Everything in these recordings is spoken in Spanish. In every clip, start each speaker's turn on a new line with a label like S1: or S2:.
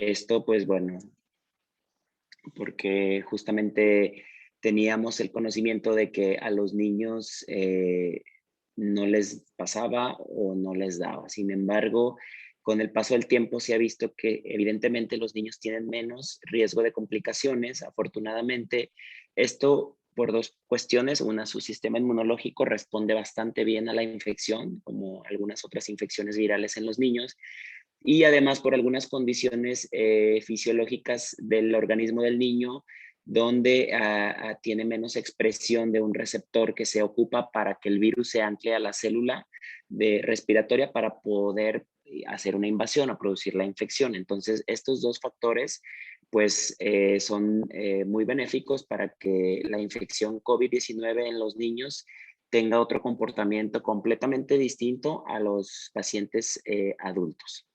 S1: Esto, pues bueno, porque justamente teníamos el conocimiento de que a los niños no les pasaba o no les daba. Sin embargo, con el paso del tiempo se ha visto que evidentemente los niños tienen menos riesgo de complicaciones. Afortunadamente, esto por dos cuestiones. Una, su sistema inmunológico responde bastante bien a la infección, como algunas otras infecciones virales en los niños, y además por algunas condiciones fisiológicas del organismo del niño, donde tiene menos expresión de un receptor que se ocupa para que el virus se ancle a la célula respiratoria para poder hacer una invasión o producir la infección. Entonces, estos dos factores pues son muy benéficos para que la infección COVID-19 en los niños tenga otro comportamiento completamente distinto a los pacientes adultos.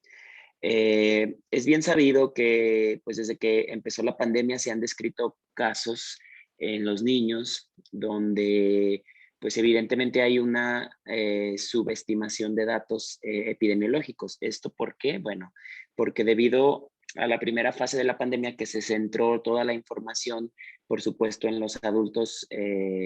S1: Es bien sabido que pues desde que empezó la pandemia se han descrito casos en los niños donde pues evidentemente hay una subestimación de datos epidemiológicos. ¿Esto por qué? Bueno, porque debido a la primera fase de la pandemia que se centró toda la información, por supuesto, en los adultos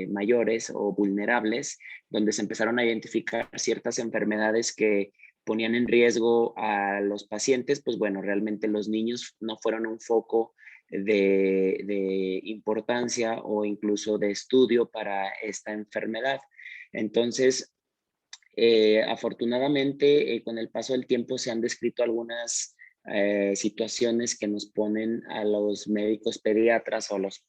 S1: mayores o vulnerables, donde se empezaron a identificar ciertas enfermedades que ponían en riesgo a los pacientes, pues bueno, realmente los niños no fueron un foco de importancia o incluso de estudio para esta enfermedad. Entonces, afortunadamente, con el paso del tiempo se han descrito algunas situaciones que nos ponen a los médicos pediatras o a los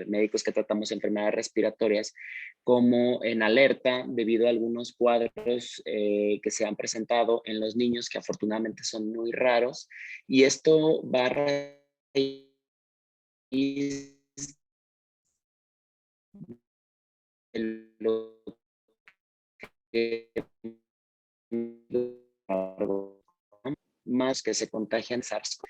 S1: médicos que tratamos enfermedades respiratorias como en alerta debido a algunos cuadros que se han presentado en los niños que afortunadamente son muy raros, y esto va a raíz de lo que más que se contagian SARS-CoV.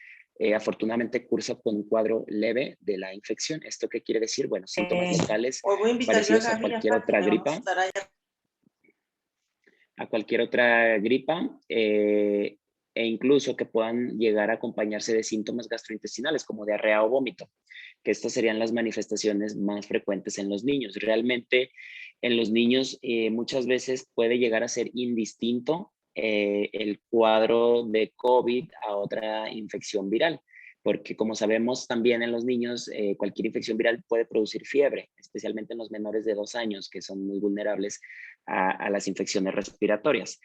S1: Afortunadamente cursa con un cuadro leve de la infección. ¿Esto qué quiere decir? Bueno, síntomas locales
S2: Hoy voy a invitar yo a
S1: parecidos
S2: Gaby y a Fati, que vamos a estar allá.
S1: a cualquier otra gripa, e incluso que puedan llegar a acompañarse de síntomas gastrointestinales como diarrea o vómito, que estas serían las manifestaciones más frecuentes en los niños. Realmente en los niños muchas veces puede llegar a ser indistinto el cuadro de COVID a otra infección viral, porque como sabemos también en los niños cualquier infección viral puede producir fiebre, especialmente en los menores de 2 años, que son muy vulnerables a las infecciones respiratorias.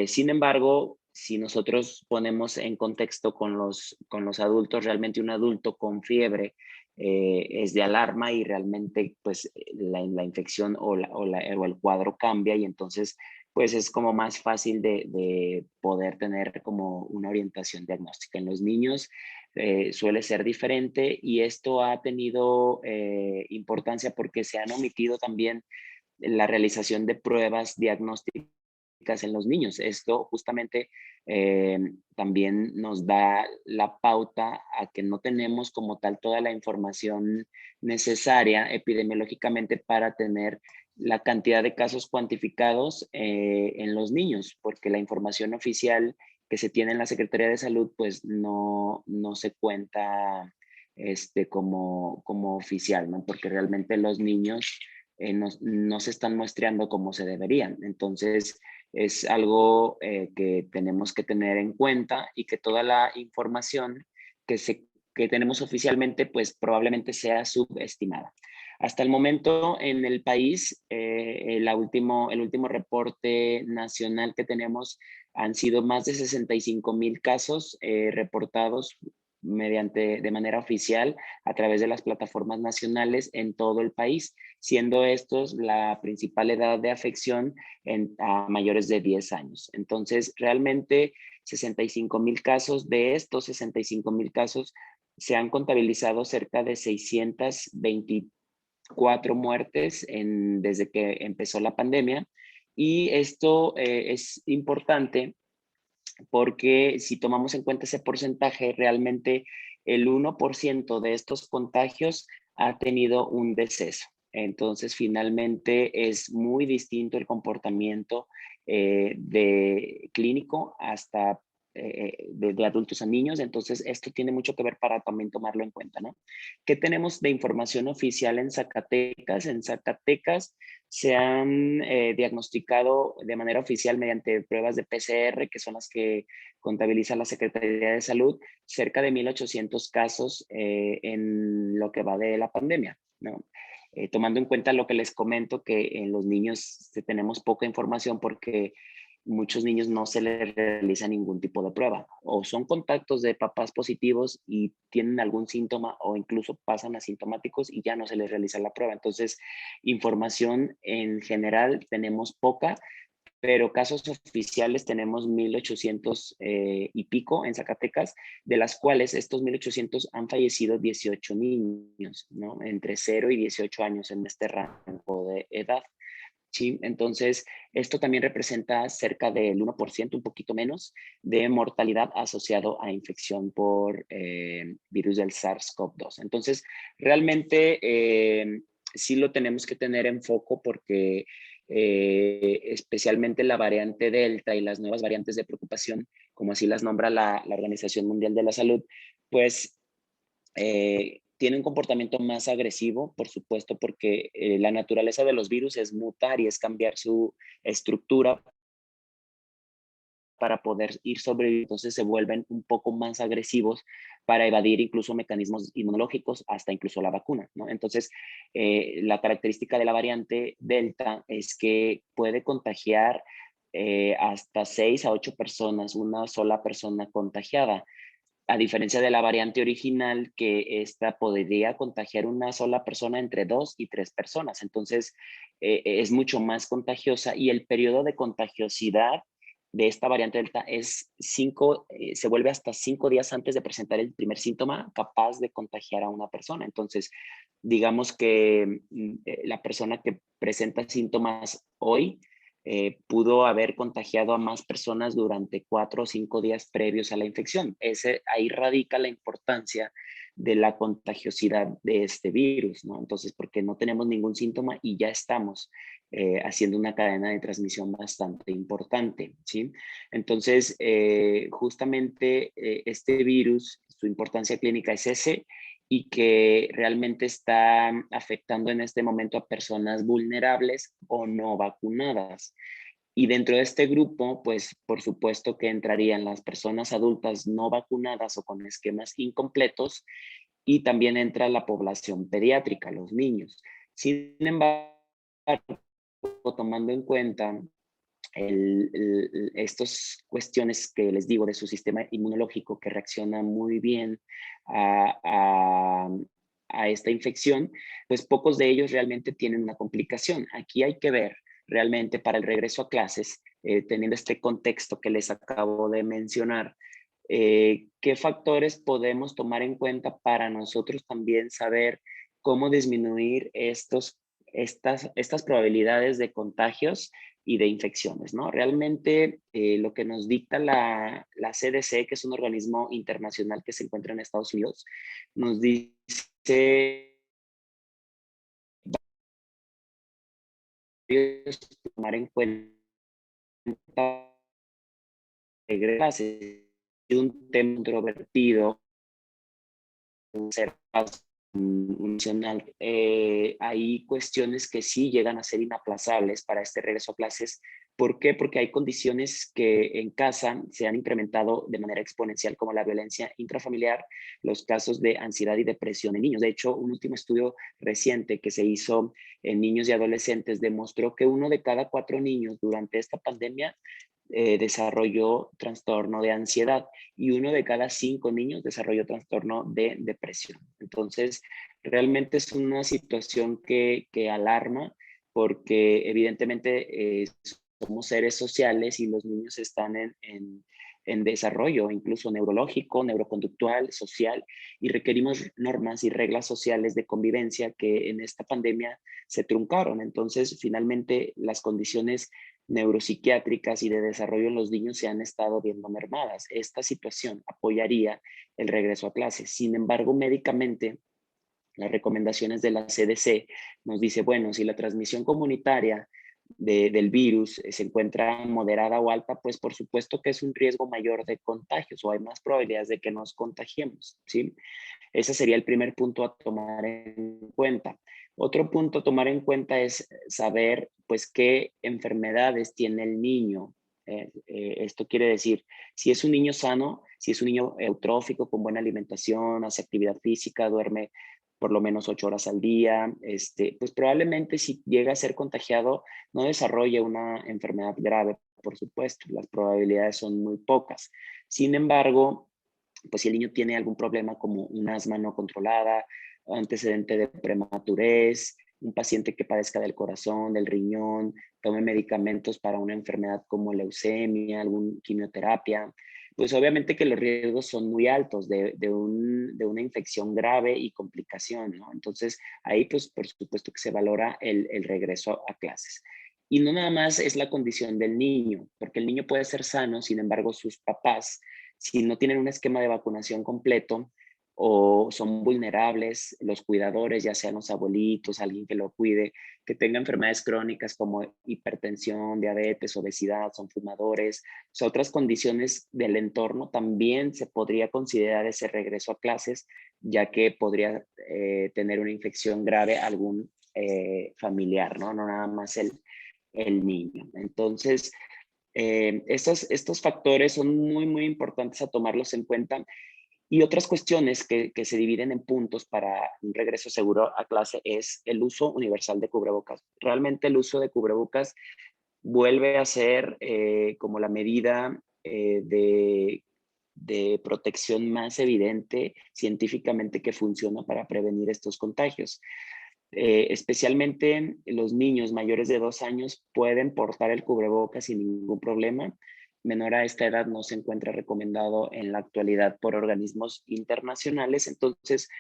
S1: Sin embargo, si nosotros ponemos en contexto con los adultos, realmente un adulto con fiebre es de alarma y realmente pues la infección o el cuadro cambia, y entonces pues es como más fácil de poder tener como una orientación diagnóstica. En los niños suele ser diferente, y esto ha tenido importancia porque se han omitido también la realización de pruebas diagnósticas en los niños. Esto justamente también nos da la pauta a que no tenemos como tal toda la información necesaria epidemiológicamente para tener la cantidad de casos cuantificados en los niños, porque la información oficial que se tiene en la Secretaría de Salud pues no se cuenta como oficial, ¿no? Porque realmente los niños no se están muestreando como se deberían. Entonces, es algo que tenemos que tener en cuenta, y que toda la información que tenemos oficialmente, pues probablemente sea subestimada. Hasta el momento en el país, el último reporte nacional que tenemos han sido más de 65,000 casos reportados de manera oficial a través de las plataformas nacionales en todo el país, siendo estos la principal edad de afección a mayores de 10 años. Entonces, realmente 65,000 casos, de estos 65,000 casos, se han contabilizado cerca de 624 muertes desde que empezó la pandemia. Y esto es importante porque si tomamos en cuenta ese porcentaje, realmente el 1% de estos contagios ha tenido un deceso. Entonces, finalmente es muy distinto el comportamiento de clínico hasta de adultos a niños. Entonces, esto tiene mucho que ver para también tomarlo en cuenta, ¿no? ¿Qué tenemos de información oficial en Zacatecas? En Zacatecas se han diagnosticado de manera oficial mediante pruebas de PCR, que son las que contabiliza la Secretaría de Salud, cerca de 1,800 casos en lo que va de la pandemia, ¿no? Tomando en cuenta lo que les comento, que en los niños tenemos poca información porque muchos niños no se les realiza ningún tipo de prueba, o son contactos de papás positivos y tienen algún síntoma, o incluso pasan asintomáticos y ya no se les realiza la prueba. Entonces, información en general tenemos poca, pero casos oficiales tenemos 1,800 y pico en Zacatecas, de las cuales estos 1,800 han fallecido 18 niños, ¿no? Entre 0 y 18 años en este rango de edad. Sí, entonces esto también representa cerca del 1%, un poquito menos, de mortalidad asociado a infección por virus del SARS-CoV-2. Entonces, realmente sí lo tenemos que tener en foco porque especialmente la variante Delta y las nuevas variantes de preocupación, como así las nombra la Organización Mundial de la Salud, pues tiene un comportamiento más agresivo, por supuesto, porque la naturaleza de los virus es mutar y es cambiar su estructura para poder ir sobre, entonces se vuelven un poco más agresivos para evadir incluso mecanismos inmunológicos, hasta incluso la vacuna, ¿no? Entonces, la característica de la variante Delta es que puede contagiar hasta 6 a 8 personas, una sola persona contagiada, a diferencia de la variante original, que esta podría contagiar una sola persona entre 2 y 3 personas. Entonces, es mucho más contagiosa y el periodo de contagiosidad de esta variante Delta es 5, se vuelve hasta 5 días antes de presentar el primer síntoma capaz de contagiar a una persona. Entonces, digamos que la persona que presenta síntomas hoy pudo haber contagiado a más personas durante 4 o 5 días previos a la infección. Ahí radica la importancia de la contagiosidad de este virus, ¿no? Entonces, porque no tenemos ningún síntoma y ya estamos haciendo una cadena de transmisión bastante importante, ¿sí? Entonces, justamente este virus, su importancia clínica es ese, y que realmente está afectando en este momento a personas vulnerables o no vacunadas. Y dentro de este grupo, pues por supuesto que entrarían las personas adultas no vacunadas o con esquemas incompletos, y también entra la población pediátrica, los niños. Sin embargo, tomando en cuenta estas cuestiones que les digo de su sistema inmunológico, que reacciona muy bien a, a, a esta infección, pues pocos de ellos realmente tienen una complicación. Aquí hay que ver realmente para el regreso a clases, teniendo este contexto que les acabo de mencionar, qué factores podemos tomar en cuenta para nosotros también saber cómo disminuir estas probabilidades de contagios y de infecciones, ¿no? Realmente lo que nos dicta la CDC, que es un organismo internacional que se encuentra en Estados Unidos, nos dice tomar en cuenta un tema introvertido, ser funcional. Hay cuestiones que sí llegan a ser inaplazables para este regreso a clases. ¿Por qué? Porque hay condiciones que en casa se han incrementado de manera exponencial, como la violencia intrafamiliar, los casos de ansiedad y depresión en niños. De hecho, un último estudio reciente que se hizo en niños y adolescentes demostró que 1 de cada 4 niños durante esta pandemia desarrolló trastorno de ansiedad y 1 de cada 5 niños desarrolló trastorno de depresión. Entonces, realmente es una situación que alarma porque evidentemente somos seres sociales y los niños están en desarrollo, incluso neurológico, neuroconductual, social, y requerimos normas y reglas sociales de convivencia que en esta pandemia se truncaron. Entonces, finalmente, las condiciones neuropsiquiátricas y de desarrollo en los niños se han estado viendo mermadas. Esta situación apoyaría el regreso a clases. Sin embargo, médicamente, las recomendaciones de la CDC nos dice, bueno, si la transmisión comunitaria del virus se encuentra moderada o alta, pues por supuesto que es un riesgo mayor de contagios o hay más probabilidades de que nos contagiemos, ¿sí? Ese sería el primer punto a tomar en cuenta. Otro punto a tomar en cuenta es saber, pues, qué enfermedades tiene el niño. Esto quiere decir, si es un niño sano, si es un niño eutrófico, con buena alimentación, hace actividad física, duerme por lo menos 8 horas al día, pues probablemente si llega a ser contagiado no desarrolle una enfermedad grave, por supuesto, las probabilidades son muy pocas. Sin embargo, pues si el niño tiene algún problema como un asma no controlada, antecedente de prematurez, un paciente que padezca del corazón, del riñón, tome medicamentos para una enfermedad como leucemia, alguna quimioterapia, pues obviamente que los riesgos son muy altos de una infección grave y complicación, ¿no? Entonces ahí pues por supuesto que se valora el regreso a clases. Y no nada más es la condición del niño, porque el niño puede ser sano, sin embargo sus papás, si no tienen un esquema de vacunación completo o son vulnerables, los cuidadores, ya sean los abuelitos, alguien que lo cuide, que tenga enfermedades crónicas como hipertensión, diabetes, obesidad, son fumadores, o sea, otras condiciones del entorno, también se podría considerar ese regreso a clases, ya que podría tener una infección grave algún familiar, ¿no? No nada más el niño. Entonces, estos factores son muy, muy importantes a tomarlos en cuenta. Y otras cuestiones que se dividen en puntos para un regreso seguro a clase es el uso universal de cubrebocas. Realmente el uso de cubrebocas vuelve a ser como la medida de protección más evidente científicamente que funciona para prevenir estos contagios. Especialmente los niños mayores de 2 años pueden portar el cubrebocas sin ningún problema. Menor a esta edad no se encuentra recomendado en la actualidad por organismos internacionales. Entonces,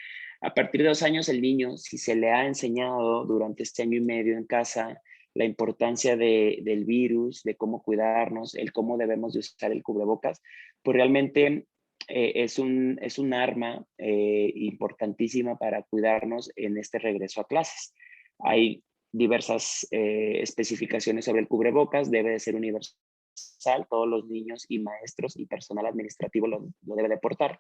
S1: a partir de 2 años, el niño, si se le ha enseñado durante este año y medio en casa la importancia del virus, de cómo cuidarnos, el cómo debemos de usar el cubrebocas, pues realmente es un arma importantísima para cuidarnos en este regreso a clases. Hay diversas especificaciones sobre el cubrebocas, debe de ser universal, todos los niños y maestros y personal administrativo lo debe de portar.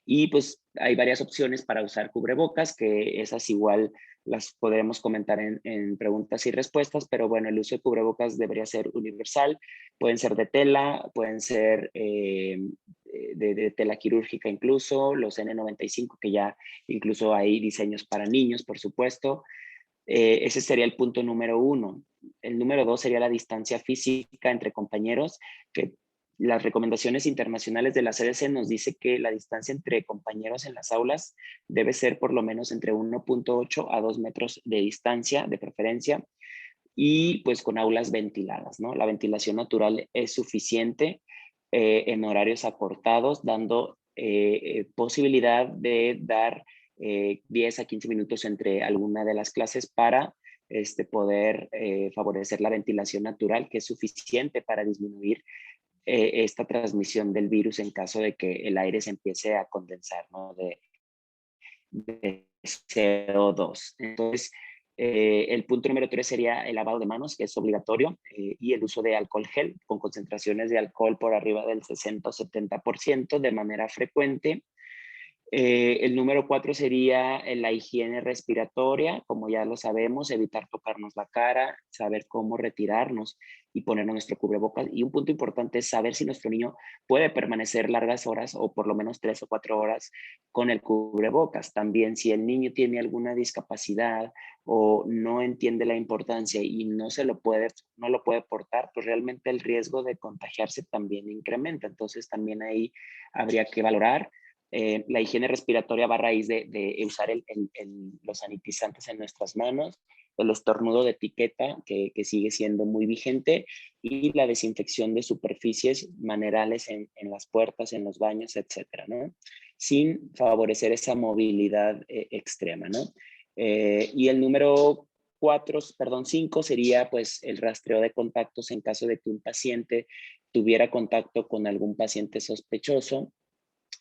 S1: Y pues hay varias opciones para usar cubrebocas, que esas igual las podremos comentar en preguntas y respuestas, pero bueno, el uso de cubrebocas debería ser universal. Pueden ser de tela, pueden ser de tela quirúrgica incluso, los N95, que ya incluso hay diseños para niños, por supuesto. Ese sería el punto número 1. El número 2 sería la distancia física entre compañeros, que las recomendaciones internacionales de la CDC nos dice que la distancia entre compañeros en las aulas debe ser por lo menos entre 1.8 a 2 metros de distancia, de preferencia, y pues con aulas ventiladas, ¿no? La ventilación natural es suficiente en horarios acortados, dando posibilidad de dar 10 a 15 minutos entre alguna de las clases para poder favorecer la ventilación natural, que es suficiente para disminuir esta transmisión del virus en caso de que el aire se empiece a condensar, ¿no? De CO2. Entonces, el punto número 3 sería el lavado de manos, que es obligatorio, y el uso de alcohol gel con concentraciones de alcohol por arriba del 60 o 70% de manera frecuente. El número 4 sería la higiene respiratoria, como ya lo sabemos, evitar tocarnos la cara, saber cómo retirarnos y ponernos nuestro cubrebocas. Y un punto importante es saber si nuestro niño puede permanecer largas horas o por lo menos 3 o 4 horas con el cubrebocas. También si el niño tiene alguna discapacidad o no entiende la importancia y no lo puede portar, pues realmente el riesgo de contagiarse también incrementa. Entonces también ahí habría que valorar. La higiene respiratoria va a raíz de usar los sanitizantes en nuestras manos, el estornudo de etiqueta, que sigue siendo muy vigente, y la desinfección de superficies manerales en las puertas, en los baños, etcétera, ¿no? Sin favorecer esa movilidad extrema, ¿no? Y el número 5 sería pues el rastreo de contactos en caso de que un paciente tuviera contacto con algún paciente sospechoso.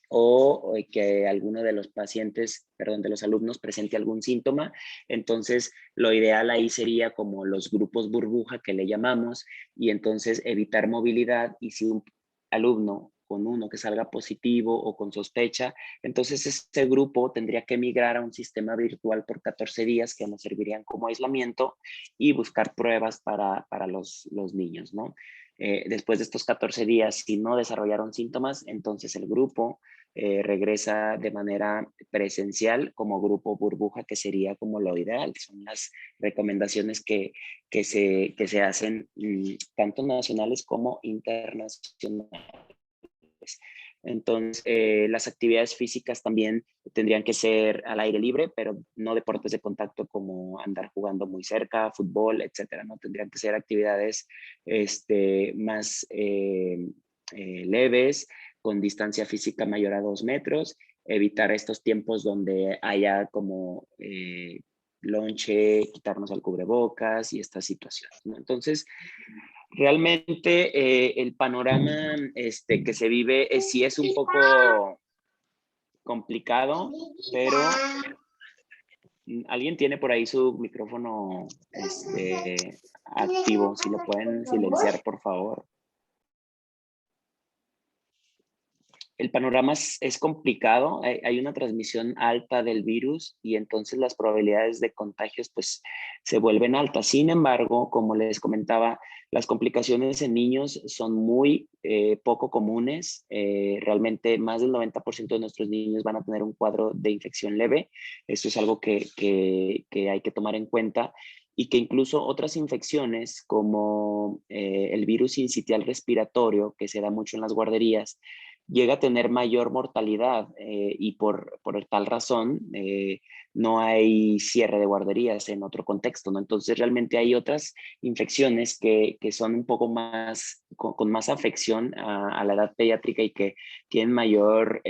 S1: o que alguno de los pacientes, perdón, de los alumnos presente algún síntoma. Entonces, lo ideal ahí sería como los grupos burbuja que le llamamos, y entonces evitar movilidad. Y si un alumno con uno que salga positivo o con sospecha, entonces este grupo tendría que migrar a un sistema virtual por 14 días que nos servirían como aislamiento y buscar pruebas para los niños, ¿no? Después de estos 14 días, si no desarrollaron síntomas, entonces el grupo regresa de manera presencial como grupo burbuja, que sería como lo ideal. Son las recomendaciones que se hacen tanto nacionales como internacionales. Entonces, las actividades físicas también tendrían que ser al aire libre, pero no deportes de contacto como andar jugando muy cerca, fútbol, etcétera, ¿no? Tendrían que ser actividades más leves, con distancia física mayor a 2 metros, evitar estos tiempos donde haya como lonche, quitarnos el cubrebocas y estas situaciones, ¿no? Entonces, realmente el panorama que se vive sí es un poco complicado, pero alguien tiene por ahí su micrófono activo. Si lo pueden silenciar, por favor. El panorama es complicado, hay una transmisión alta del virus y entonces las probabilidades de contagios pues se vuelven altas. Sin embargo, como les comentaba, las complicaciones en niños son muy poco comunes. Realmente más del 90% de nuestros niños van a tener un cuadro de infección leve. Esto es algo que hay que tomar en cuenta, y que incluso otras infecciones como el virus sincitial respiratorio, que se da mucho en las guarderías, llega a tener mayor mortalidad, y por tal razón no hay cierre de guarderías en otro contexto, ¿no? Entonces realmente hay otras infecciones que son un poco más, con más afección a la edad pediátrica y que tienen mayor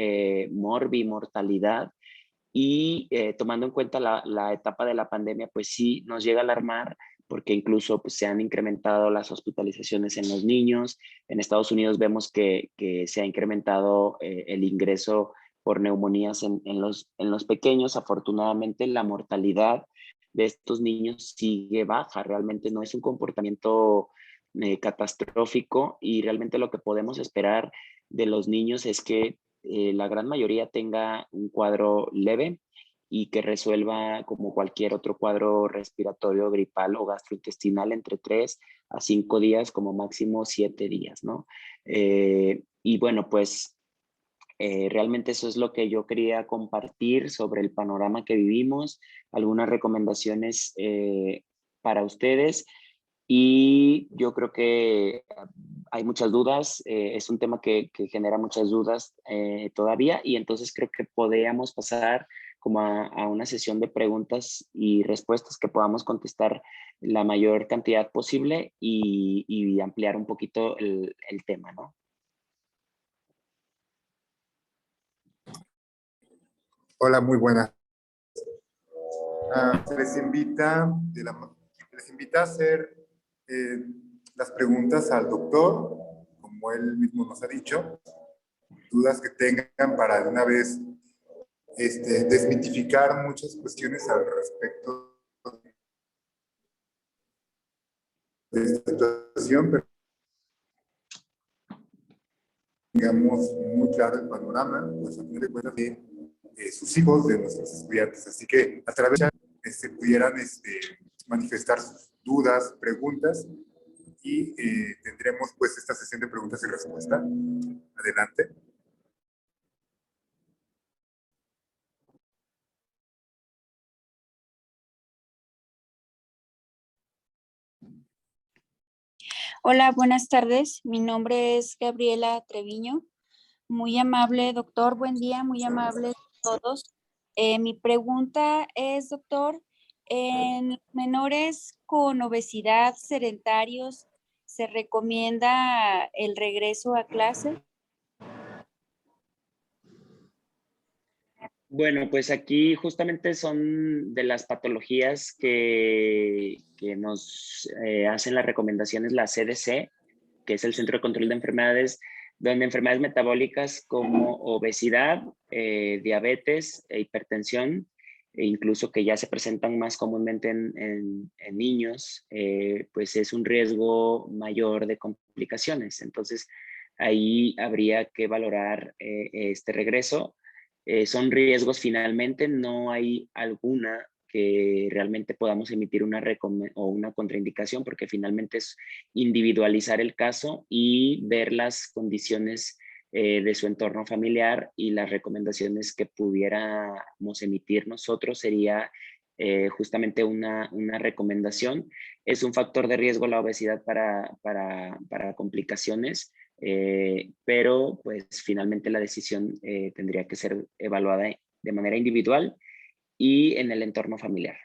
S1: mortalidad. Y tomando en cuenta la etapa de la pandemia, pues sí nos llega a alarmar, porque incluso pues, se han incrementado las hospitalizaciones en los niños. En Estados Unidos vemos que se ha incrementado el ingreso por neumonías en los pequeños. Afortunadamente, la mortalidad de estos niños sigue baja. Realmente no es un comportamiento catastrófico, y realmente lo que podemos esperar de los niños es que la gran mayoría tenga un cuadro leve y que resuelva como cualquier otro cuadro respiratorio, gripal o gastrointestinal entre 3 a 5 días, como máximo 7 días, ¿no? Y bueno, pues realmente eso es lo que yo quería compartir sobre el panorama que vivimos, algunas recomendaciones para ustedes. Y yo creo que hay muchas dudas, es un tema que genera muchas dudas todavía, y entonces creo que podríamos pasar como a una sesión de preguntas y respuestas que podamos contestar la mayor cantidad posible, y ampliar un poquito el tema, ¿no?
S3: Hola, muy buenas. Les invita a hacer eh, las preguntas al doctor, como él mismo nos ha dicho, dudas que tengan para de una vez desmitificar muchas cuestiones al respecto de esta situación, pero tengamos muy claro el panorama, pues a fin de cuentas de sus hijos, de nuestros estudiantes. Así que a través de pudieran manifestar sus dudas, preguntas, y tendremos pues esta sesión de preguntas y respuestas. Adelante.
S4: Hola, buenas tardes. Mi nombre es Gabriela Treviño. Muy amable, doctor. Buen día, muy amables todos. Mi pregunta es, doctor, en menores con obesidad, sedentarios, ¿se recomienda el regreso a clase?
S1: Bueno, pues aquí justamente son de las patologías que nos hacen las recomendaciones la CDC, que es el Centro de Control de Enfermedades. donde enfermedades metabólicas como obesidad, diabetes e hipertensión, e incluso que ya se presentan más comúnmente en niños, pues es un riesgo mayor de complicaciones. Entonces, ahí habría que valorar este regreso. Son riesgos finalmente, no hay alguna que realmente podamos emitir una contraindicación, porque finalmente es individualizar el caso y ver las condiciones de su entorno familiar, y las recomendaciones que pudiéramos emitir nosotros sería justamente una recomendación. Es un factor de riesgo la obesidad para complicaciones, pero pues finalmente la decisión tendría que ser evaluada de manera individual y en el entorno familiar.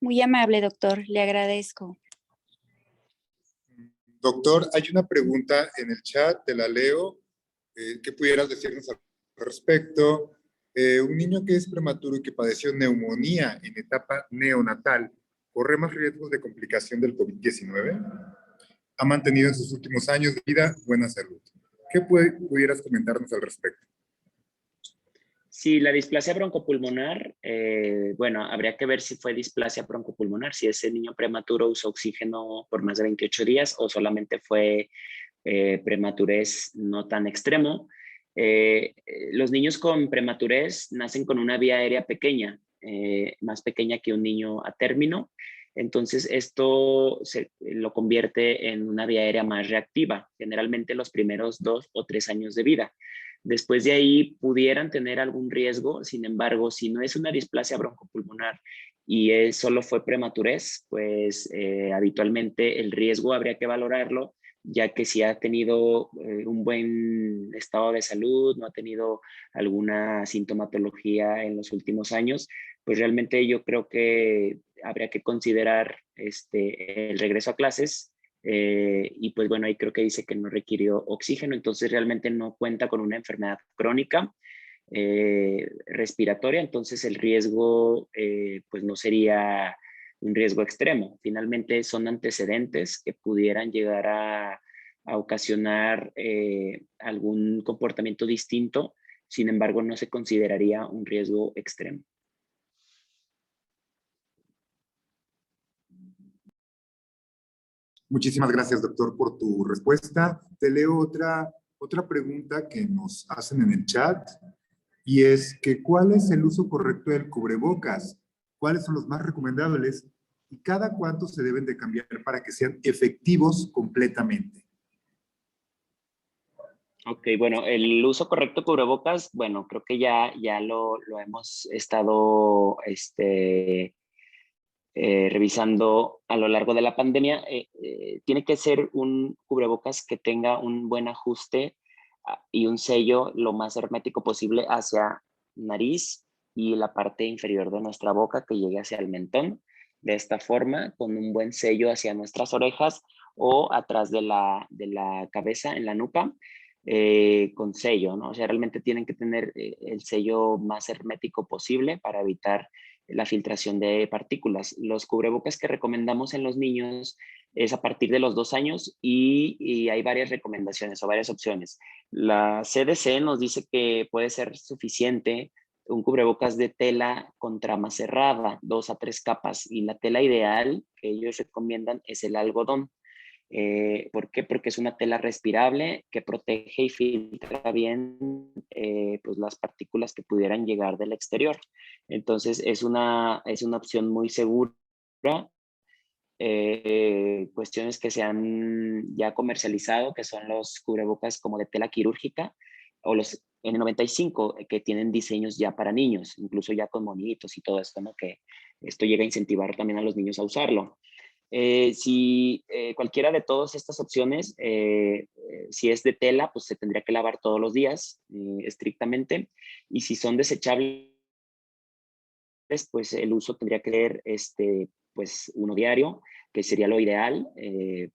S4: Muy amable, doctor. Le agradezco.
S3: Doctor, hay una pregunta en el chat, te la leo. ¿Qué pudieras decirnos al respecto? Un niño que es prematuro y que padeció neumonía en etapa neonatal, ¿corre más riesgos de complicación del COVID-19? Ha mantenido en sus últimos años de vida buena salud. ¿Qué pudieras comentarnos al respecto?
S1: Sí, la displasia broncopulmonar, bueno, habría que ver si fue displasia broncopulmonar, si ese niño prematuro usó oxígeno por más de 28 días o solamente fue prematurez no tan extremo. Los niños con prematurez nacen con una vía aérea pequeña, más pequeña que un niño a término. Entonces, esto lo convierte en una vía aérea más reactiva, generalmente los primeros 2 o 3 años de vida. Después de ahí pudieran tener algún riesgo. Sin embargo, si no es una displasia broncopulmonar y solo fue prematurez, pues habitualmente el riesgo habría que valorarlo, ya que si ha tenido un buen estado de salud, no ha tenido alguna sintomatología en los últimos años, pues realmente yo creo que habría que considerar el regreso a clases. Y pues bueno, ahí creo que dice que no requirió oxígeno, entonces realmente no cuenta con una enfermedad crónica respiratoria, entonces el riesgo pues no sería un riesgo extremo. Finalmente son antecedentes que pudieran llegar a ocasionar algún comportamiento distinto, sin embargo no se consideraría un riesgo extremo.
S3: Muchísimas gracias, doctor, por tu respuesta. Te leo otra pregunta que nos hacen en el chat, y es que ¿cuál es el uso correcto del cubrebocas? ¿Cuáles son los más recomendables? ¿Y cada cuánto se deben de cambiar para que sean efectivos completamente?
S1: Ok, bueno, el uso correcto de cubrebocas, bueno, creo que ya lo hemos estado revisando a lo largo de la pandemia. Tiene que ser un cubrebocas que tenga un buen ajuste y un sello lo más hermético posible hacia nariz y la parte inferior de nuestra boca, que llegue hacia el mentón. De esta forma, con un buen sello hacia nuestras orejas o atrás de la cabeza, en la nuca, con sello, ¿no? O sea, realmente tienen que tener el sello más hermético posible para evitar la filtración de partículas. Los cubrebocas que recomendamos en los niños es a partir de los 2 años, y hay varias recomendaciones o varias opciones. La CDC nos dice que puede ser suficiente un cubrebocas de tela con trama cerrada, 2 a 3 capas, y la tela ideal que ellos recomiendan es el algodón. ¿Por qué? Porque es una tela respirable que protege y filtra bien pues las partículas que pudieran llegar del exterior. Entonces es una opción muy segura. Cuestiones que se han ya comercializado, que son los cubrebocas como de tela quirúrgica, o los N95, que tienen diseños ya para niños, incluso ya con monitos y todo esto, ¿no? Que esto llega a incentivar también a los niños a usarlo. Si cualquiera de todas estas opciones, si es de tela, pues se tendría que lavar todos los días estrictamente, y si son desechables, pues el uso tendría que ser pues uno diario, que sería lo ideal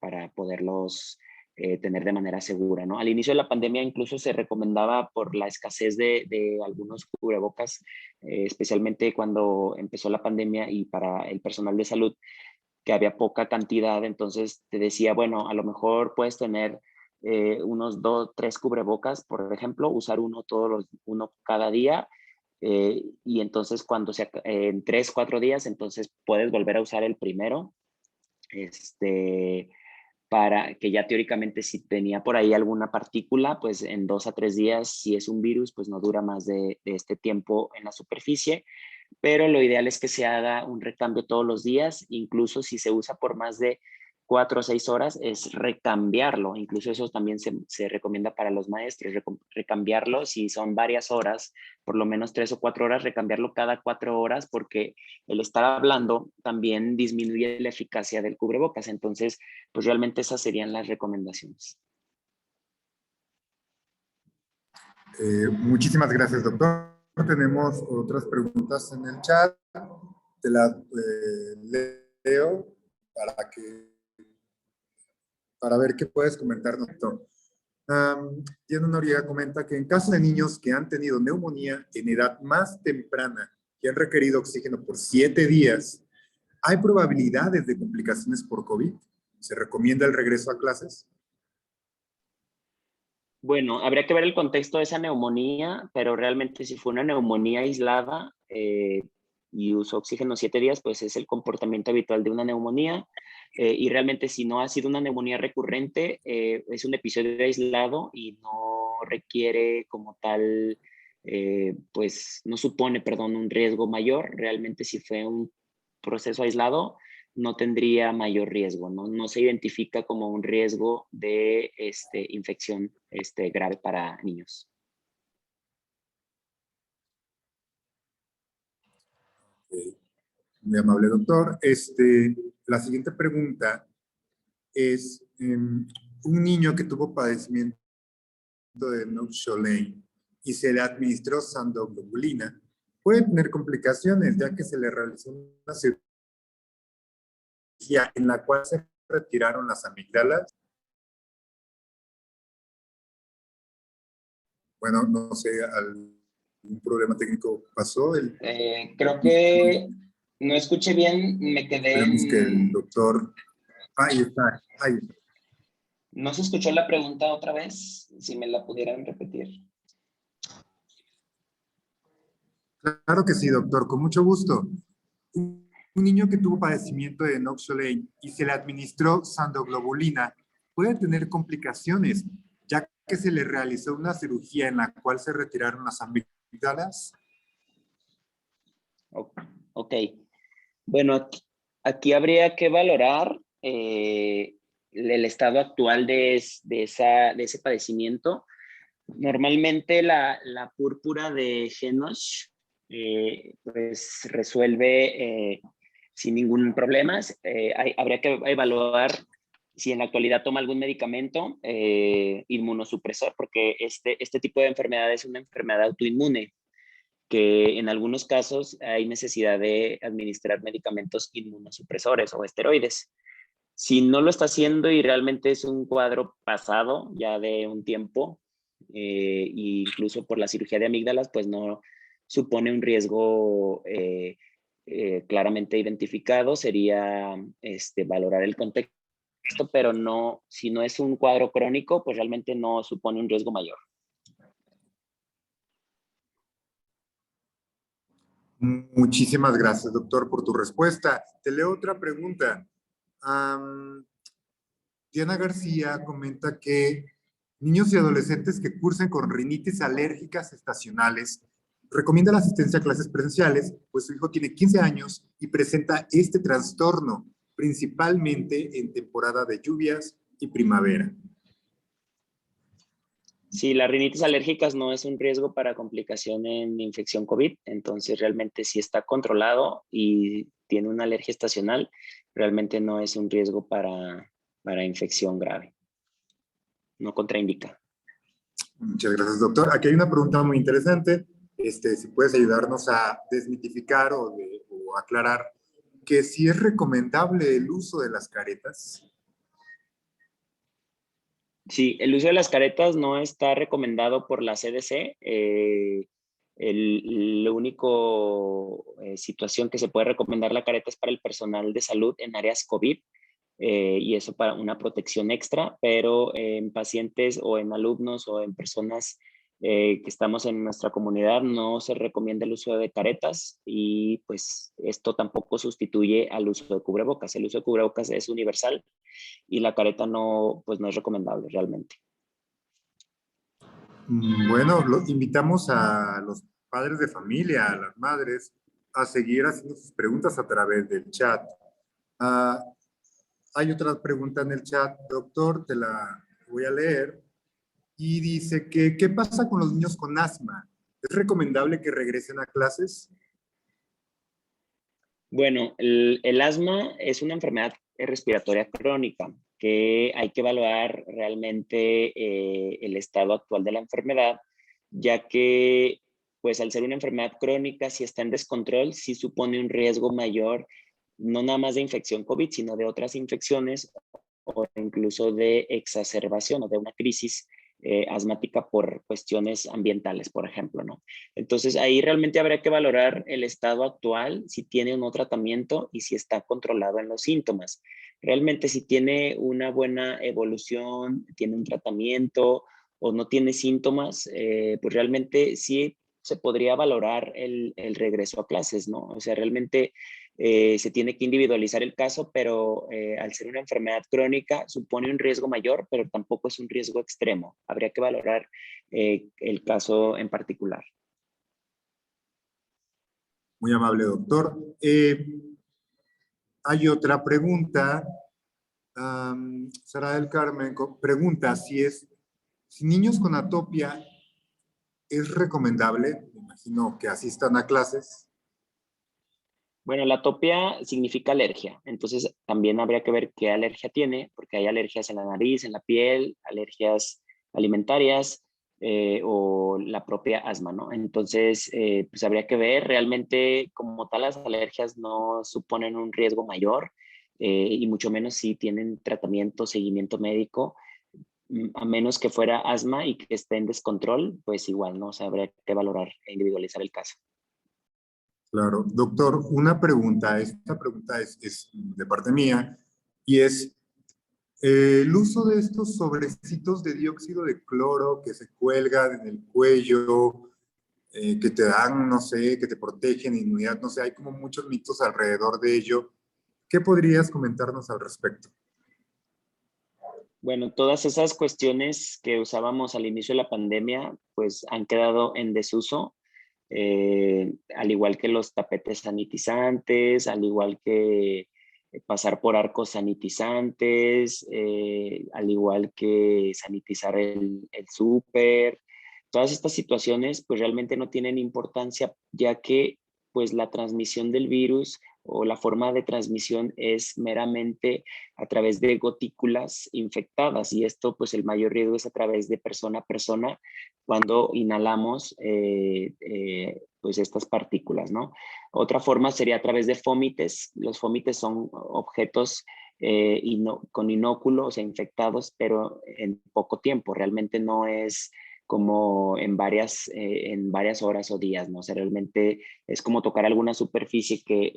S1: para poderlos tener de manera segura, ¿no? Al inicio de la pandemia incluso se recomendaba, por la escasez de algunos cubrebocas, especialmente cuando empezó la pandemia, y para el personal de salud, que había poca cantidad, entonces te decía, bueno, a lo mejor puedes tener unos 2, 3 cubrebocas, por ejemplo, usar uno cada día, y entonces en 3, 4 días, entonces puedes volver a usar el primero, para que ya teóricamente si tenía por ahí alguna partícula, pues en 2 a 3 días, si es un virus, pues no dura más de este tiempo en la superficie, pero lo ideal es que se haga un recambio todos los días, incluso si se usa por más de 4 o 6 horas, es recambiarlo. Incluso eso también se recomienda para los maestros, recambiarlo si son varias horas, por lo menos 3 o 4 horas, recambiarlo cada 4 horas, porque el estar hablando también disminuye la eficacia del cubrebocas. Entonces, pues realmente esas serían las recomendaciones.
S3: Muchísimas gracias, doctor. Tenemos otras preguntas en el chat. Te las leo para ver qué puedes comentarnos, doctor. Diana Noriega comenta que en caso de niños que han tenido neumonía en edad más temprana y han requerido oxígeno por 7 días, ¿hay probabilidades de complicaciones por COVID? ¿Se recomienda el regreso a clases?
S1: Bueno, habría que ver el contexto de esa neumonía, pero realmente si fue una neumonía aislada y usó oxígeno 7 días, pues es el comportamiento habitual de una neumonía. Y realmente si no ha sido una neumonía recurrente, es un episodio aislado y no requiere como tal, pues no supone, perdón, un riesgo mayor. Realmente si fue un proceso aislado, no tendría mayor riesgo, no se identifica como un riesgo de infección grave para niños.
S3: Muy amable, doctor. La siguiente pregunta es, un niño que tuvo padecimiento de Nox-Cholane y se le administró sandoglobulina, puede tener complicaciones, ya que se le realizó una cirugía en la cual se retiraron las amígdalas. Bueno, no sé, algún problema técnico pasó.
S1: Creo que no escuché bien, me quedé
S3: Esperemos que el doctor... Ahí está, ahí está.
S1: ¿No se escuchó la pregunta otra vez? Si me la pudieran repetir.
S3: Claro que sí, doctor, con mucho gusto. Un niño que tuvo padecimiento de Nox-Cholane y se le administró sandoglobulina puede tener complicaciones, ya que se le realizó una cirugía en la cual se retiraron las amígdalas.
S1: Ok. Bueno, aquí habría que valorar el estado actual de ese padecimiento. Normalmente la púrpura de Henoch pues resuelve sin ningún problema. Habría que evaluar si en la actualidad toma algún medicamento inmunosupresor, porque este tipo de enfermedad es una enfermedad autoinmune, que en algunos casos hay necesidad de administrar medicamentos inmunosupresores o esteroides. Si no lo está haciendo y realmente es un cuadro pasado ya de un tiempo, e incluso por la cirugía de amígdalas, pues no supone un riesgo claramente identificado, sería valorar el contexto, pero no, si no es un cuadro crónico, pues realmente no supone un riesgo mayor.
S3: Muchísimas gracias, doctor, por tu respuesta. Te leo otra pregunta. Diana García comenta que niños y adolescentes que cursen con rinitis alérgicas estacionales recomienda la asistencia a clases presenciales, pues su hijo tiene 15 años y presenta este trastorno, principalmente en temporada de lluvias y primavera.
S1: Sí, las rinitis alérgicas no es un riesgo para complicación en infección COVID, entonces realmente si está controlado y tiene una alergia estacional, realmente no es un riesgo para infección grave. No contraindica.
S3: Muchas gracias, doctor. Aquí hay una pregunta muy interesante. Si puedes ayudarnos a desmitificar o aclarar que si es recomendable el uso de las caretas.
S1: Sí, el uso de las caretas no está recomendado por la CDC. Lo único situación que se puede recomendar la careta es para el personal de salud en áreas COVID, y eso para una protección extra, pero en pacientes o en alumnos o en personas que estamos en nuestra comunidad no se recomienda el uso de caretas, y pues esto tampoco sustituye al uso de cubrebocas. El uso de cubrebocas es universal y la careta no, pues no es recomendable realmente.
S3: Bueno, invitamos a los padres de familia, a las madres, a seguir haciendo sus preguntas a través del chat. Hay otra pregunta en el chat, doctor, te la voy a leer. Y dice que, ¿qué pasa con los niños con asma? ¿Es recomendable que regresen a clases?
S1: Bueno, el asma es una enfermedad respiratoria crónica que hay que evaluar realmente el estado actual de la enfermedad, ya que pues al ser una enfermedad crónica, si está en descontrol, sí supone un riesgo mayor, no nada más de infección COVID, sino de otras infecciones o incluso de exacerbación o de una crisis asmática por cuestiones ambientales, por ejemplo, ¿no? Entonces, ahí realmente habría que valorar el estado actual, si tiene o no tratamiento y si está controlado en los síntomas. Realmente, si tiene una buena evolución, tiene un tratamiento o no tiene síntomas, pues realmente sí se podría valorar el regreso a clases, ¿no? O sea, realmente se tiene que individualizar el caso, pero al ser una enfermedad crónica supone un riesgo mayor, pero tampoco es un riesgo extremo. Habría que valorar el caso en particular.
S3: Muy amable, doctor. Hay otra pregunta. Sara del Carmen pregunta si niños con atopia es recomendable, me imagino que asistan a clases.
S1: Bueno, la atopia significa alergia, entonces también habría que ver qué alergia tiene, porque hay alergias en la nariz, en la piel, alergias alimentarias o la propia asma, ¿no? Entonces, pues habría que ver, realmente como tal las alergias no suponen un riesgo mayor, y mucho menos si tienen tratamiento, seguimiento médico, a menos que fuera asma y que esté en descontrol, pues igual, ¿no? O sea, habría que valorar e individualizar el caso.
S3: Claro. Doctor, una pregunta. Esta pregunta es de parte mía y es el uso de estos sobrecitos de dióxido de cloro que se cuelgan en el cuello, que te dan, no sé, que te protegen inmunidad, no sé, hay como muchos mitos alrededor de ello. ¿Qué podrías comentarnos al respecto?
S1: Bueno, todas esas cuestiones que usábamos al inicio de la pandemia, pues han quedado en desuso, al igual que los tapetes sanitizantes, al igual que pasar por arcos sanitizantes, al igual que sanitizar el súper. Todas estas situaciones pues realmente no tienen importancia, ya que pues la transmisión del virus o la forma de transmisión es meramente a través de gotículas infectadas, y esto pues el mayor riesgo es a través de persona a persona cuando inhalamos pues estas partículas, ¿no? Otra forma sería a través de fómites. Los fómites son objetos con inóculos, o sea, infectados, pero en poco tiempo. Realmente no es como en varias horas o días, ¿no? O sea, realmente es como tocar alguna superficie que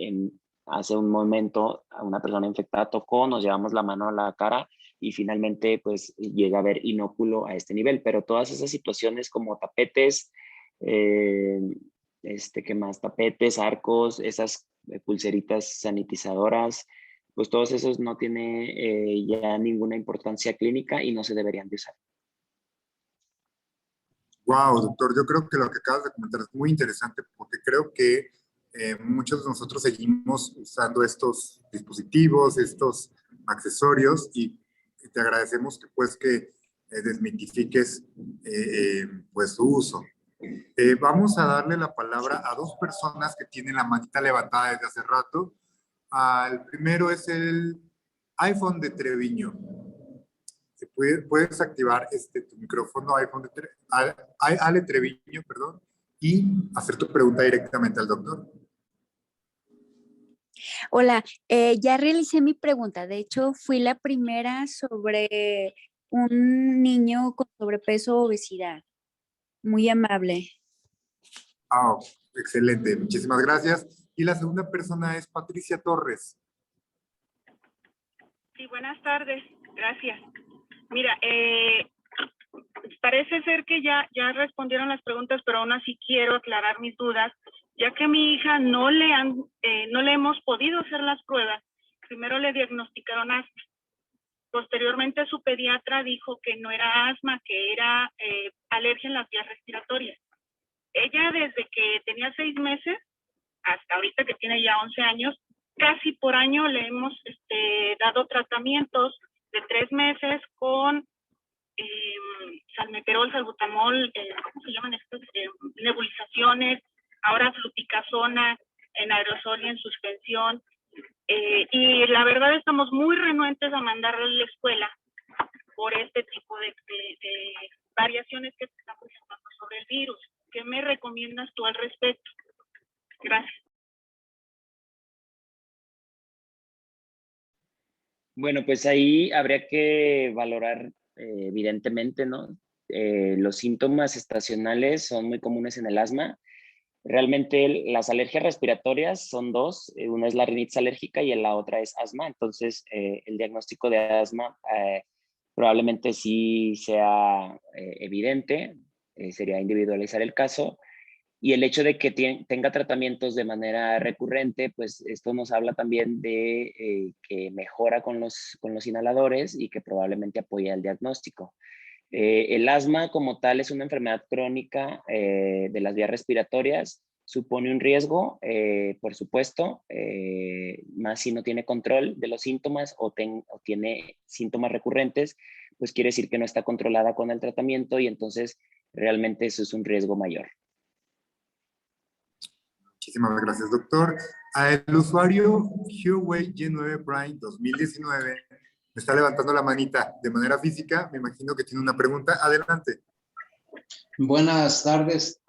S1: hace un momento a una persona infectada tocó, nos llevamos la mano a la cara y finalmente pues llega a haber inóculo a este nivel. Pero todas esas situaciones como tapetes, ¿qué más? Tapetes, arcos, esas pulseritas sanitizadoras, pues todos esos no tiene ya ninguna importancia clínica y no se deberían de usar.
S3: Wow, doctor, yo creo que lo que acabas de comentar es muy interesante porque creo que muchos de nosotros seguimos usando estos dispositivos, estos accesorios y te agradecemos que pues que desmitifiques pues su uso. Vamos a darle la palabra a dos personas que tienen la manita levantada desde hace rato. El primero es el iPhone de Treviño. Puedes activar tu micrófono iPhone de Ale Treviño, perdón, y hacer tu pregunta directamente al doctor.
S4: Hola, ya realicé mi pregunta. De hecho, fui la primera sobre un niño con sobrepeso o obesidad. Muy amable.
S3: Ah, excelente, muchísimas gracias. Y la segunda persona es Patricia Torres.
S5: Sí, buenas tardes, gracias. Mira, parece ser que ya respondieron las preguntas, pero aún así quiero aclarar mis dudas, ya que a mi hija no le hemos podido hacer las pruebas. Primero le diagnosticaron asma. Posteriormente su pediatra dijo que no era asma, que era alergia en las vías respiratorias. Ella desde que tenía 6 meses hasta ahorita que tiene ya 11 años, casi por año le hemos dado tratamientos de 3 meses con salmeterol, salbutamol, ¿cómo se llaman estas? Nebulizaciones, ahora fluticasona en aerosol y en suspensión. Y la verdad estamos muy renuentes a mandarle a la escuela por este tipo de variaciones que se están presentando sobre el virus. ¿Qué me recomiendas tú al respecto? Gracias.
S1: Bueno, pues ahí habría que valorar evidentemente, ¿no? Los síntomas estacionales son muy comunes en el asma. Realmente las alergias respiratorias son dos, una es la rinitis alérgica y la otra es asma, entonces el diagnóstico de asma probablemente sí sea evidente, sería individualizar el caso, y el hecho de que tenga tratamientos de manera recurrente, pues esto nos habla también de que mejora con los inhaladores y que probablemente apoya el diagnóstico. El asma como tal es una enfermedad crónica de las vías respiratorias, supone un riesgo, por supuesto, más si no tiene control de los síntomas o tiene síntomas recurrentes, pues quiere decir que no está controlada con el tratamiento y entonces realmente eso es un riesgo mayor.
S3: Muchísimas gracias, doctor. El usuario Huawei G9 Prime 2019 me está levantando la manita de manera física. Me imagino que tiene una pregunta. Adelante.
S6: Buenas tardes.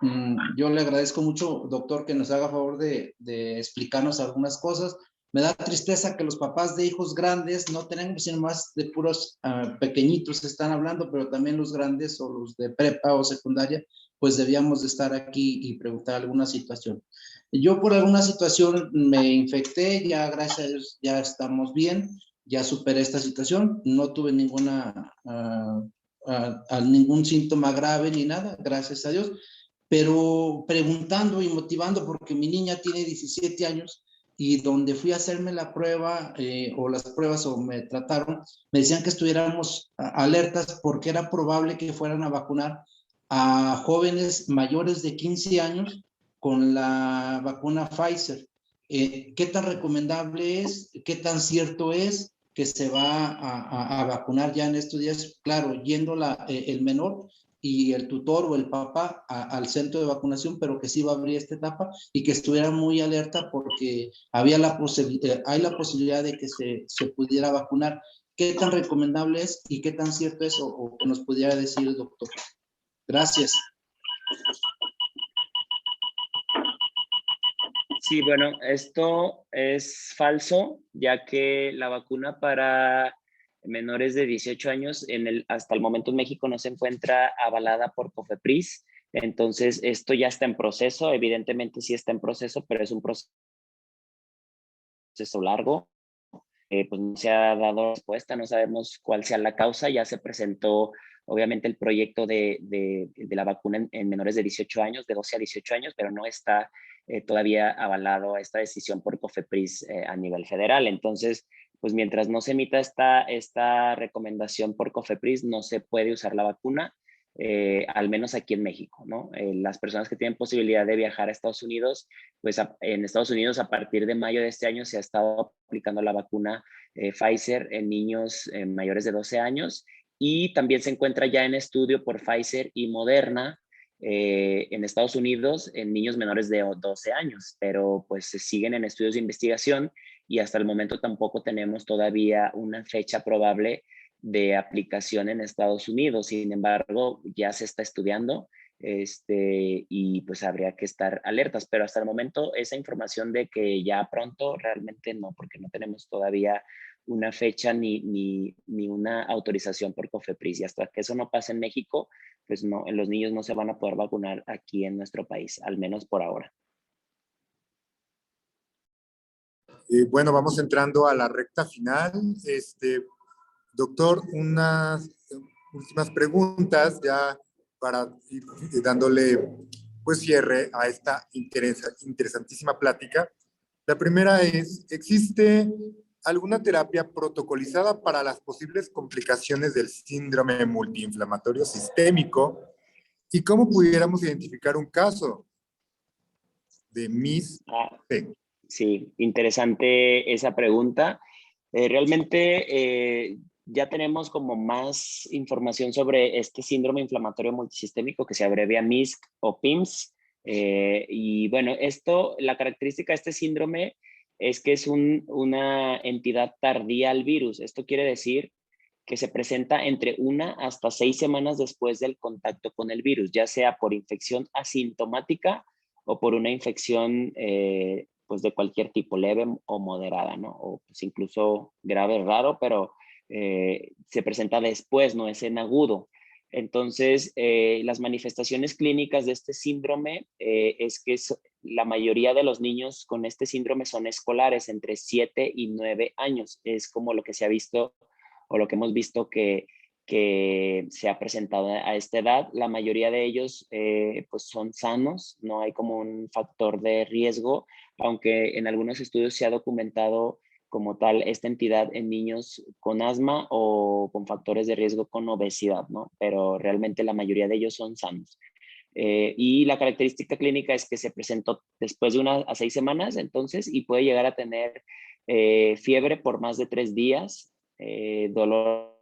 S6: Yo le agradezco mucho, doctor, que nos haga favor de explicarnos algunas cosas. Me da tristeza que los papás de hijos grandes no tenemos, sino más de puros pequeñitos están hablando, pero también los grandes o los de prepa o secundaria, pues debíamos de estar aquí y preguntar alguna situación. Yo por alguna situación me infecté, ya gracias a Dios ya estamos bien, ya superé esta situación, no tuve ninguna... a ningún síntoma grave ni nada, gracias a Dios, pero preguntando y motivando porque mi niña tiene 17 años y donde fui a hacerme la prueba o las pruebas o me trataron, me decían que estuviéramos alertas porque era probable que fueran a vacunar a jóvenes mayores de 15 años con la vacuna Pfizer. ¿Qué tan recomendable es? ¿Qué tan cierto es que se va a vacunar ya en estos días? Claro, yendo el menor y el tutor o el papá al centro de vacunación, pero que sí va a abrir esta etapa y que estuviera muy alerta porque hay la posibilidad de que se pudiera vacunar. ¿Qué tan recomendable es y qué tan cierto es o nos pudiera decir el doctor? Gracias.
S1: Sí, bueno, esto es falso, ya que la vacuna para menores de 18 años hasta el momento en México no se encuentra avalada por COFEPRIS. Entonces, esto ya está en proceso. Evidentemente sí está en proceso, pero es un proceso largo. Pues no se ha dado respuesta, no sabemos cuál sea la causa. Ya se presentó, obviamente, el proyecto de la vacuna en menores de 18 años, de 12 a 18 años, pero no está todavía avalado esta decisión por COFEPRIS a nivel federal. Entonces, pues mientras no se emita esta recomendación por COFEPRIS, no se puede usar la vacuna, al menos aquí en México, ¿no? Las personas que tienen posibilidad de viajar a Estados Unidos, pues en Estados Unidos a partir de mayo de este año se ha estado aplicando la vacuna Pfizer en niños mayores de 12 años y también se encuentra ya en estudio por Pfizer y Moderna en Estados Unidos en niños menores de 12 años, pero pues se siguen en estudios de investigación y hasta el momento tampoco tenemos todavía una fecha probable de aplicación en Estados Unidos. Sin embargo, ya se está estudiando y pues habría que estar alertas, pero hasta el momento esa información de que ya pronto realmente no, porque no tenemos todavía una fecha ni una autorización por COFEPRIS. Y hasta que eso no pase en México, pues no, los niños no se van a poder vacunar aquí en nuestro país, al menos por ahora.
S3: Bueno, vamos entrando a la recta final. Doctor, unas últimas preguntas ya para ir dándole pues cierre a esta interesantísima plática. La primera es, ¿existe alguna terapia protocolizada para las posibles complicaciones del síndrome multiinflamatorio sistémico? ¿Y cómo pudiéramos identificar un caso de MIS-C?
S1: Sí, interesante esa pregunta. Realmente ya tenemos como más información sobre este síndrome inflamatorio multisistémico que se abrevia MISC o PIMS. Y bueno, la característica de este síndrome es que es una entidad tardía al virus. Esto quiere decir que se presenta entre 1 hasta 6 semanas después del contacto con el virus, ya sea por infección asintomática o por una infección pues de cualquier tipo, leve o moderada, ¿no? O pues incluso grave, raro, pero se presenta después, no es en agudo. Entonces, las manifestaciones clínicas de este síndrome es que la mayoría de los niños con este síndrome son escolares, entre 7 y 9 años. Es como lo que se ha visto o lo que hemos visto que se ha presentado a esta edad. La mayoría de ellos pues son sanos, no hay como un factor de riesgo, aunque en algunos estudios se ha documentado como tal esta entidad en niños con asma o con factores de riesgo con obesidad, ¿no? Pero realmente la mayoría de ellos son sanos. Y la característica clínica es que se presentó después de 1 a 6 semanas, entonces, y puede llegar a tener fiebre por más de 3 días, dolor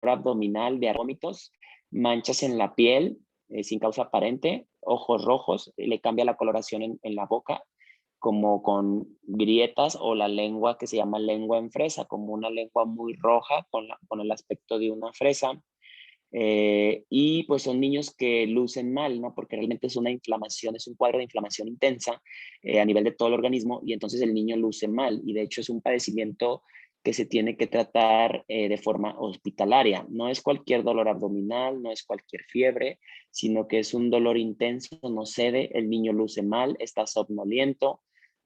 S1: abdominal, de vómitos, manchas en la piel sin causa aparente, ojos rojos, le cambia la coloración en la boca, como con grietas, o la lengua que se llama lengua en fresa, como una lengua muy roja con el aspecto de una fresa. Y pues son niños que lucen mal, ¿no? Porque realmente es una inflamación, es un cuadro de inflamación intensa a nivel de todo el organismo, y entonces el niño luce mal, y de hecho es un padecimiento que se tiene que tratar de forma hospitalaria. No es cualquier dolor abdominal, no es cualquier fiebre, sino que es un dolor intenso, no cede, el niño luce mal, está somnoliento,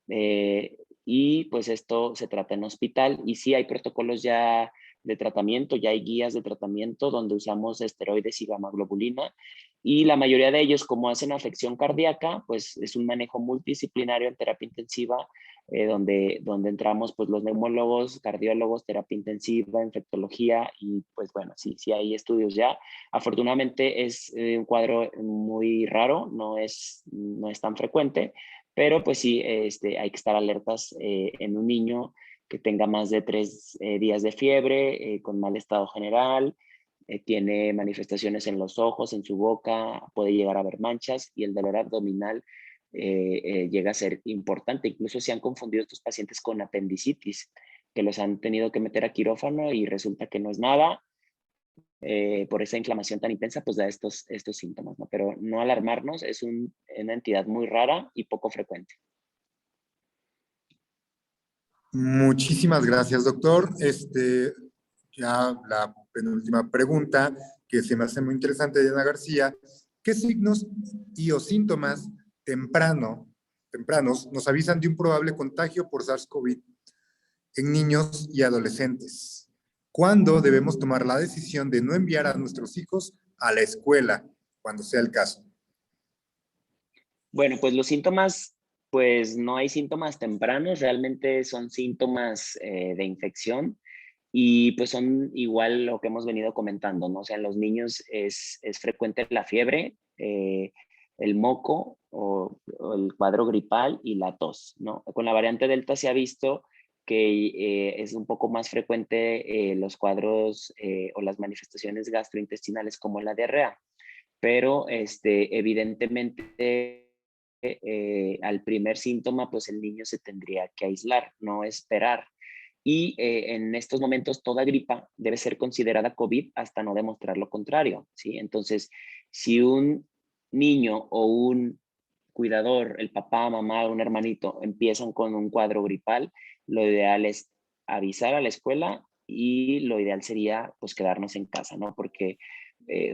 S1: y pues esto se trata en hospital. Y sí hay protocolos ya de tratamiento, ya hay guías de tratamiento donde usamos esteroides y gamma-globulina, y la mayoría de ellos, como hacen afección cardíaca, pues es un manejo multidisciplinario en terapia intensiva, donde entramos pues los neumólogos, cardiólogos, terapia intensiva, infectología, y pues bueno, sí hay estudios ya. Afortunadamente es un cuadro muy raro, no es tan frecuente, pero pues sí, hay que estar alertas en un niño que tenga más de 3 días de fiebre, con mal estado general, tiene manifestaciones en los ojos, en su boca, puede llegar a haber manchas, y el dolor abdominal llega a ser importante. Incluso se han confundido estos pacientes con apendicitis, que los han tenido que meter a quirófano y resulta que no es nada. Por esa inflamación tan intensa, pues da estos síntomas, ¿no? Pero no alarmarnos, es una entidad muy rara y poco frecuente.
S3: Muchísimas gracias, doctor. Ya la penúltima pregunta, que se me hace muy interesante, de Diana García. ¿Qué signos y o síntomas tempranos nos avisan de un probable contagio por SARS-CoV en niños y adolescentes? ¿Cuándo debemos tomar la decisión de no enviar a nuestros hijos a la escuela, cuando sea el caso?
S1: Bueno, pues los síntomas, pues no hay síntomas tempranos, realmente son síntomas de infección, y pues son igual lo que hemos venido comentando, ¿no? O sea, en los niños es frecuente la fiebre, el moco o el cuadro gripal y la tos, ¿no? Con la variante Delta se ha visto que es un poco más frecuente los cuadros o las manifestaciones gastrointestinales como la diarrea, pero evidentemente al primer síntoma, pues el niño se tendría que aislar, no esperar. Y en estos momentos toda gripa debe ser considerada COVID hasta no demostrar lo contrario, ¿sí? Entonces, si un niño o un cuidador, el papá, mamá, un hermanito, empiezan con un cuadro gripal, lo ideal es avisar a la escuela y lo ideal sería pues quedarnos en casa, ¿no? Porque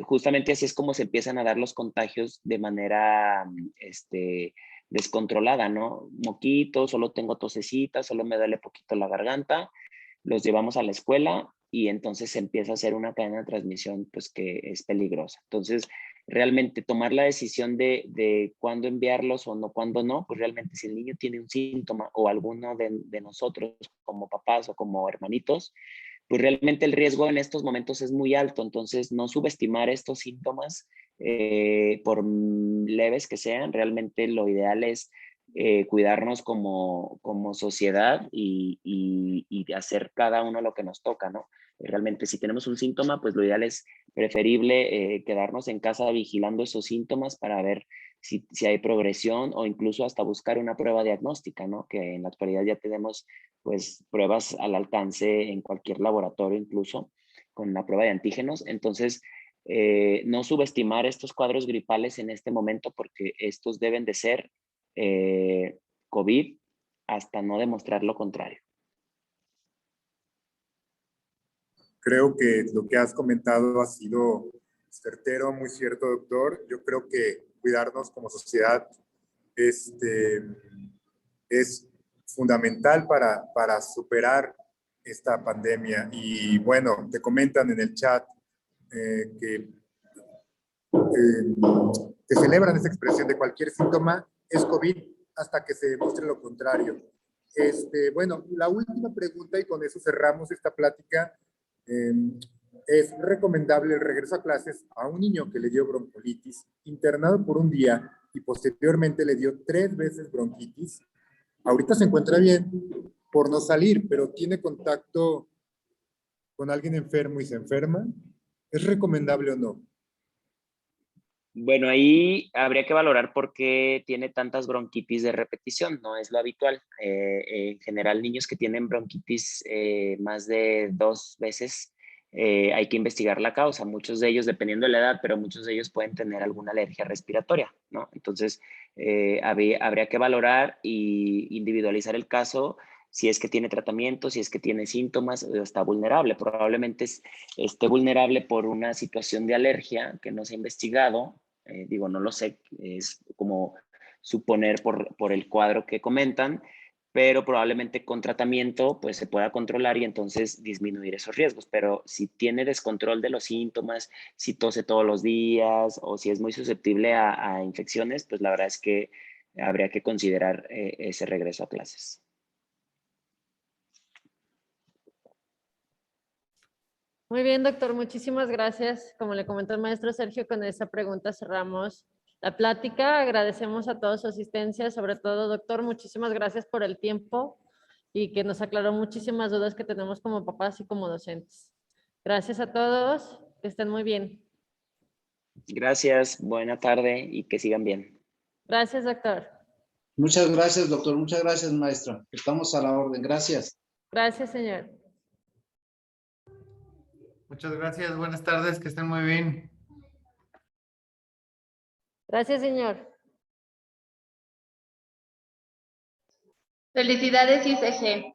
S1: justamente así es como se empiezan a dar los contagios de manera descontrolada, ¿no? Moquito, solo tengo tosecita, solo me duele poquito la garganta, los llevamos a la escuela y entonces se empieza a hacer una cadena de transmisión pues que es peligrosa. Entonces, realmente tomar la decisión de cuándo enviarlos o no, cuándo no, pues realmente si el niño tiene un síntoma o alguno de nosotros como papás o como hermanitos, pues realmente el riesgo en estos momentos es muy alto, entonces no subestimar estos síntomas por leves que sean, realmente lo ideal es cuidarnos como sociedad y hacer cada uno lo que nos toca, ¿no? Realmente si tenemos un síntoma, pues lo ideal es preferible quedarnos en casa vigilando esos síntomas para ver si hay progresión o incluso hasta buscar una prueba diagnóstica, ¿no? Que en la actualidad ya tenemos pues pruebas al alcance en cualquier laboratorio, incluso con la prueba de antígenos. Entonces, no subestimar estos cuadros gripales en este momento porque estos deben de ser COVID hasta no demostrar lo contrario.
S3: Creo que lo que has comentado ha sido certero, muy cierto, doctor. Yo creo que cuidarnos como sociedad es fundamental para superar esta pandemia. Y bueno, te comentan en el chat que celebran esa expresión de cualquier síntoma es COVID hasta que se demuestre lo contrario. Bueno, la última pregunta y con eso cerramos esta plática. ¿Es recomendable el regreso a clases a un niño que le dio bronquiolitis, internado por un día y posteriormente le dio 3 veces bronquitis? Ahorita se encuentra bien por no salir, pero tiene contacto con alguien enfermo y se enferma. ¿Es recomendable o no?
S1: Bueno, ahí habría que valorar por qué tiene tantas bronquitis de repetición, no es lo habitual. En general, niños que tienen bronquitis más de 2 veces, hay que investigar la causa. Muchos de ellos, dependiendo de la edad, pero muchos de ellos pueden tener alguna alergia respiratoria, ¿no? Entonces, habría que valorar y individualizar el caso, si es que tiene tratamiento, si es que tiene síntomas o está vulnerable. Probablemente esté vulnerable por una situación de alergia que no se ha investigado. Digo, no lo sé, es como suponer por el cuadro que comentan, pero probablemente con tratamiento pues se pueda controlar y entonces disminuir esos riesgos. Pero si tiene descontrol de los síntomas, si tose todos los días o si es muy susceptible a infecciones, pues la verdad es que habría que considerar ese regreso a clases.
S7: Muy bien, doctor, muchísimas gracias. Como le comentó el maestro Sergio, con esa pregunta cerramos la plática. Agradecemos a todos su asistencia, sobre todo, doctor, muchísimas gracias por el tiempo y que nos aclaró muchísimas dudas que tenemos como papás y como docentes. Gracias a todos, que estén muy bien.
S1: Gracias, buena tarde y que sigan bien.
S7: Gracias, doctor.
S6: Muchas gracias, doctor. Muchas gracias, maestra. Estamos a la orden. Gracias.
S7: Gracias, señor.
S8: Muchas gracias, buenas tardes, que estén muy bien.
S7: Gracias, señor.
S2: Felicidades, ICG.